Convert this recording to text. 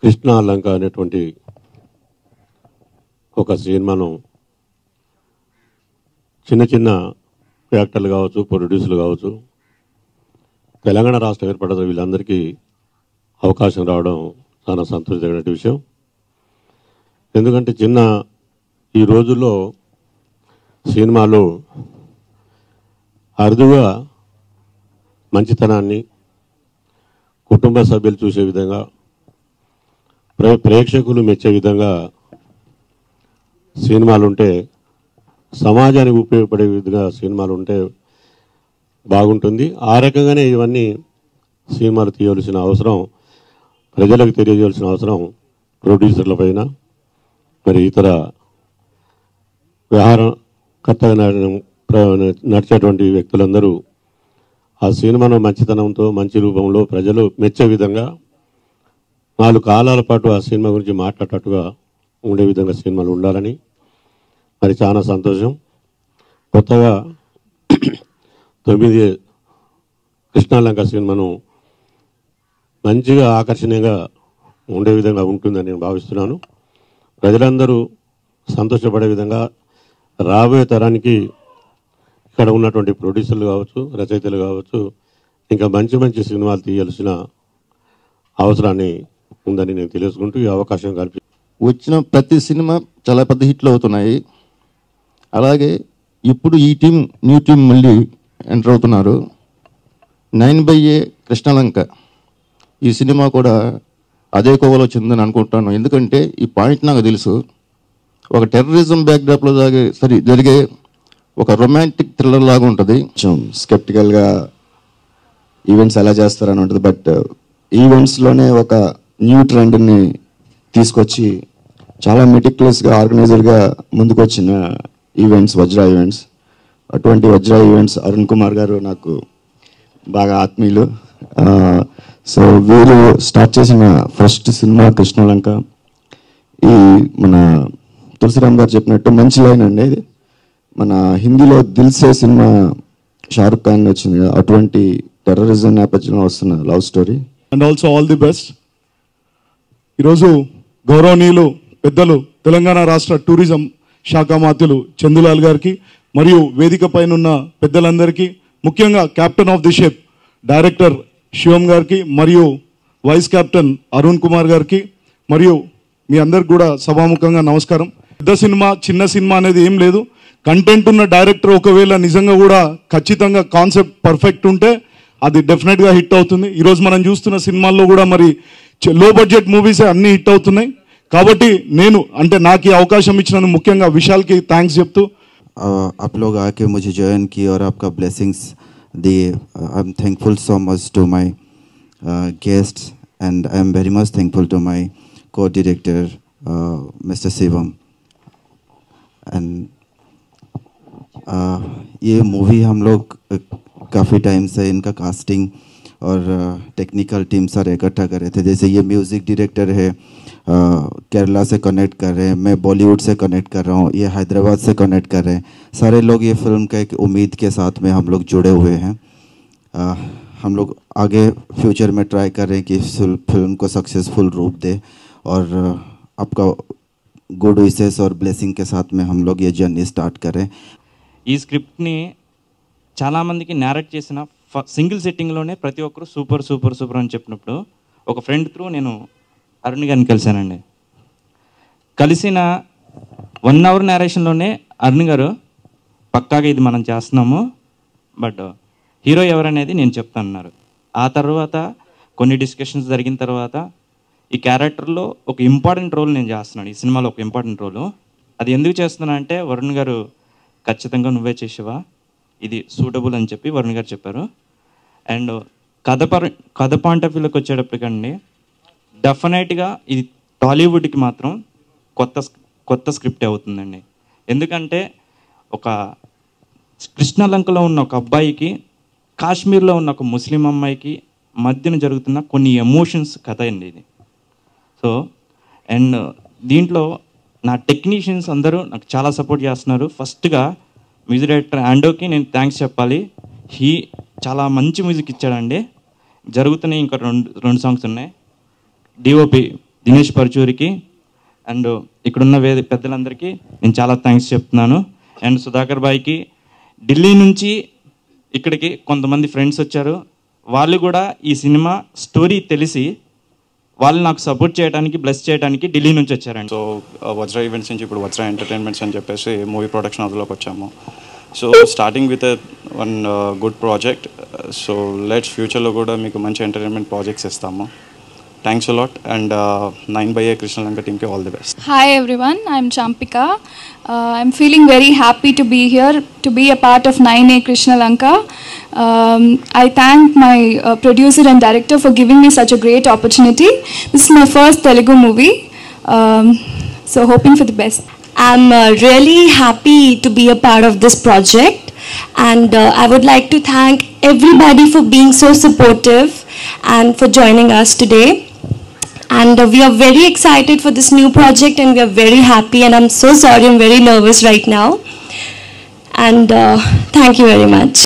కృష్ణా లంక అనేటువంటి ఒక సినిమాను చిన్న చిన్న యాక్టర్లు కావచ్చు, ప్రొడ్యూసర్లు కావచ్చు, తెలంగాణ రాష్ట్రం ఏర్పడ్డ వీళ్ళందరికీ అవకాశం రావడం చాలా సంతోషకరమైన విషయం. ఎందుకంటే ఈ రోజుల్లో సినిమాలు అరుదుగా మంచితనాన్ని కుటుంబ సభ్యులు చూసే విధంగా, ప్రేక్షకులు మెచ్చే విధంగా సినిమాలు ఉంటే, సమాజానికి ఉపయోగపడే విధంగా సినిమాలు ఉంటే బాగుంటుంది. ఆ రకంగానే ఇవన్నీ సినిమాలు తీయవలసిన అవసరం, ప్రజలకు తెలియజేయాల్సిన అవసరం ప్రొడ్యూసర్ల పైన, మరి ఇతర వ్యవహారకర్తగా నడిచేటువంటి వ్యక్తులందరూ ఆ సినిమాను మంచితనంతో, మంచి రూపంలో ప్రజలు మెచ్చే విధంగా 4 కాలాల పాటు ఆ సినిమా గురించి మాట్లాడేటట్టుగా ఉండే విధంగా సినిమాలు ఉండాలని మరి చాలా సంతోషం. కొత్తగా 9 కృష్ణాలంక సినిమాను మంచిగా ఆకర్షణీయంగా ఉండే విధంగా ఉంటుందని నేను భావిస్తున్నాను. ప్రజలందరూ సంతోషపడే విధంగా రాబోయే తరానికి ఇక్కడ ఉన్నటువంటి ప్రొడ్యూసర్లు కావచ్చు, రచయితలు కావచ్చు, ఇంకా మంచి మంచి సినిమాలు తీయాల్సిన అవసరాన్ని ఉందని నేను తెలుసుకుంటూ ఈ అవకాశం కల్పి వచ్చిన ప్రతి సినిమా చాలా పెద్ద హిట్లు అవుతున్నాయి. అలాగే ఇప్పుడు ఈ న్యూ టీం మళ్ళీ ఎంటర్ అవుతున్నారు. 9/A కృష్ణాలంక ఈ సినిమా కూడా అదే కోవలో వచ్చిందని అనుకుంటాను. ఎందుకంటే ఈ పాయింట్ నాకు తెలుసు. ఒక టెర్రరిజం బ్యాక్డ్రాప్లో జరిగే ఒక రొమాంటిక్ థ్రిల్లర్ లాగా ఉంటుంది. కొంచెం స్కెప్టికల్గా ఈవెంట్స్ ఎలా చేస్తారని ఉంటుంది. బట్ ఈవెంట్స్లోనే ఒక న్యూ ట్రెండ్ని తీసుకొచ్చి చాలా మెటిక్యులస్గా, ఆర్గనైజర్గా ముందుకు వచ్చిన ఈవెంట్స్ వజ్రా ఈవెంట్స్. అటువంటి వజ్రా ఈవెంట్స్ అరుణ్ కుమార్ గారు నాకు బాగా ఆత్మీయులు. సో వీరు స్టార్ట్ చేసిన ఫస్ట్ సినిమా కృష్ణాలంక. ఈ మన తులసిరామ్ గారు చెప్పినట్టు మంచి లైన్ అండి. ఇది మన హిందీలో దిల్సే సినిమా షారుఖ్ ఖాన్ వచ్చింది కదా, అటువంటి టెర్రరిజం నేపథ్యంలో వస్తున్న love story. And also all the best. ఈరోజు గౌరవనీయులు పెద్దలు తెలంగాణ రాష్ట్ర టూరిజం శాఖ మంత్రులు చందులాల్ గారికి మరియు వేదిక పైన ఉన్న పెద్దలందరికీ, ముఖ్యంగా captain of the ship director Shivam గారికి మరియు వైస్ కెప్టెన్ అరుణ్ కుమార్ గారికి మరియు మీ అందరికి కూడా సభాముఖంగా నమస్కారం. పెద్ద సినిమా చిన్న సినిమా అనేది ఏం లేదు. కంటెంట్ ఉన్న డైరెక్టర్ ఒకవేళ నిజంగా కూడా ఖచ్చితంగా కాన్సెప్ట్ పర్ఫెక్ట్ ఉంటే అది డెఫినెట్గా హిట్ అవుతుంది. ఈరోజు మనం చూస్తున్న సినిమాల్లో కూడా మరి లో బడ్జెట్ మూవీసే అన్నీ హిట్ అవుతున్నాయి. కాబట్టి నాకు ఈ అవకాశం ఇచ్చినందుకు ముఖ్యంగా విశాల్కి థ్యాంక్స్ చెప్తూ, आप लोग आके मुझे ज्वाइन किए और आपका ब्लेसिंग्स दिए. I am thankful so much to my guests and I am very much thankful to my co-director mister Shivam. And ये मूवी हम लोग काफ़ी टाइम से इनका कास्टिंग और टेक्निकल टीम सारे इकट्ठा कर रहे थे. जैसे ये म्यूज़िक डायरेक्टर है, केरला से कनेक्ट कर रहे हैं, मैं बॉलीवुड से कनेक्ट कर रहा हूँ, ये हैदराबाद से कनेक्ट कर रहे हैं. सारे लोग ये फिल्म का एक उम्मीद के साथ में हम लोग जुड़े हुए हैं. हम लोग आगे फ्यूचर में ट्राई कर रहे हैं कि फिल्म को सक्सेसफुल रूप दे और आपका गुड विशेस और ब्लेसिंग के साथ में हम लोग ये जर्नी स्टार्ट करें. ఈ స్క్రిప్ట్ని చాలామందికి నేరేట్ చేసిన సింగిల్ సెట్టింగ్లోనే ప్రతి ఒక్కరు సూపర్ సూపర్ సూపర్ అని చెప్పినప్పుడు ఒక ఫ్రెండ్ త్రూ నేను అరుణ్ గారిని కలిశానండి. కలిసిన 1 అవర్ నేరేషన్లోనే అరుణ్ గారు పక్కాగా ఇది మనం చేస్తున్నాము, బట్ హీరో ఎవరనేది నేను చెప్తానన్నారు. ఆ తర్వాత కొన్ని డిస్కషన్స్ జరిగిన తర్వాత ఈ క్యారెక్టర్లో ఒక ఇంపార్టెంట్ రోల్ నేను చేస్తున్నాను, ఈ సినిమాలో ఒక ఇంపార్టెంట్ రోలు. అది ఎందుకు చేస్తున్నా అంటే వరుణ్ గారు ఖచ్చితంగా నువ్వే చేసేవా, ఇది సూటబుల్ అని చెప్పి వరుణ్ గారు చెప్పారు. అండ్ కథ పాయింట్ ఆఫ్ వ్యూలోకి వచ్చేటప్పటికండి డెఫినెట్గా ఇది టాలీవుడ్కి మాత్రం కొత్త స్క్రిప్ట్ అవుతుందండి. ఎందుకంటే ఒక కృష్ణలంకలో ఉన్న ఒక అబ్బాయికి కాశ్మీర్లో ఉన్న ఒక ముస్లిం అమ్మాయికి మధ్యన జరుగుతున్న కొన్ని ఎమోషన్స్ కథ అండి ఇది. సో అండ్ దీంట్లో నా టెక్నీషియన్స్ అందరూ నాకు చాలా సపోర్ట్ చేస్తున్నారు. ఫస్ట్గా మ్యూజిక్ డైరెక్టర్ ఆండోకి నేను థ్యాంక్స్ చెప్పాలి. చాలా మంచి మ్యూజిక్ ఇచ్చాడండి. జరుగుతున్నాయి ఇంకా రెండు సాంగ్స్ ఉన్నాయి. డిఓపి దినేష్ పర్చూరికి అండ్ ఇక్కడున్న పెద్దలందరికీ నేను చాలా థ్యాంక్స్ చెప్తున్నాను. అండ్ సుధాకర్ బాయ్కి ఢిల్లీ నుంచి ఇక్కడికి కొంతమంది ఫ్రెండ్స్ వచ్చారు. వాళ్ళు కూడా ఈ సినిమా స్టోరీ తెలిసి వాళ్ళు నాకు సపోర్ట్ చేయడానికి బ్లెస్ చేయడానికి ఢిల్లీ నుంచి వచ్చారండి. సో వజ్రా ఈవెంట్స్ నుంచి ఇప్పుడు వజ్రా ఎంటర్టైన్మెంట్స్ అని చెప్పేసి మూవీ ప్రొడక్షన్ అందులోకి వచ్చాము. So starting with one good project. So let's ఫ్యూచర్లో కూడా మీకు మంచి ఎంటర్టైన్మెంట్ ప్రాజెక్ట్స్ ఇస్తాము. Thanks a lot and 9/8 Krishnalanka team ke all the best. Hi everyone, I'm Champika. I'm feeling very happy to be here, to be a part of 9/8 Krishnalanka. I thank my producer and director for giving me such a great opportunity. This is my first Telugu movie, so hoping for the best. I'm really happy to be a part of this project, and I would like to thank everybody for being so supportive and for joining us today. And we are very excited for this new project and we are very happy, and I'm so sorry, I'm very nervous right now. And thank you very much.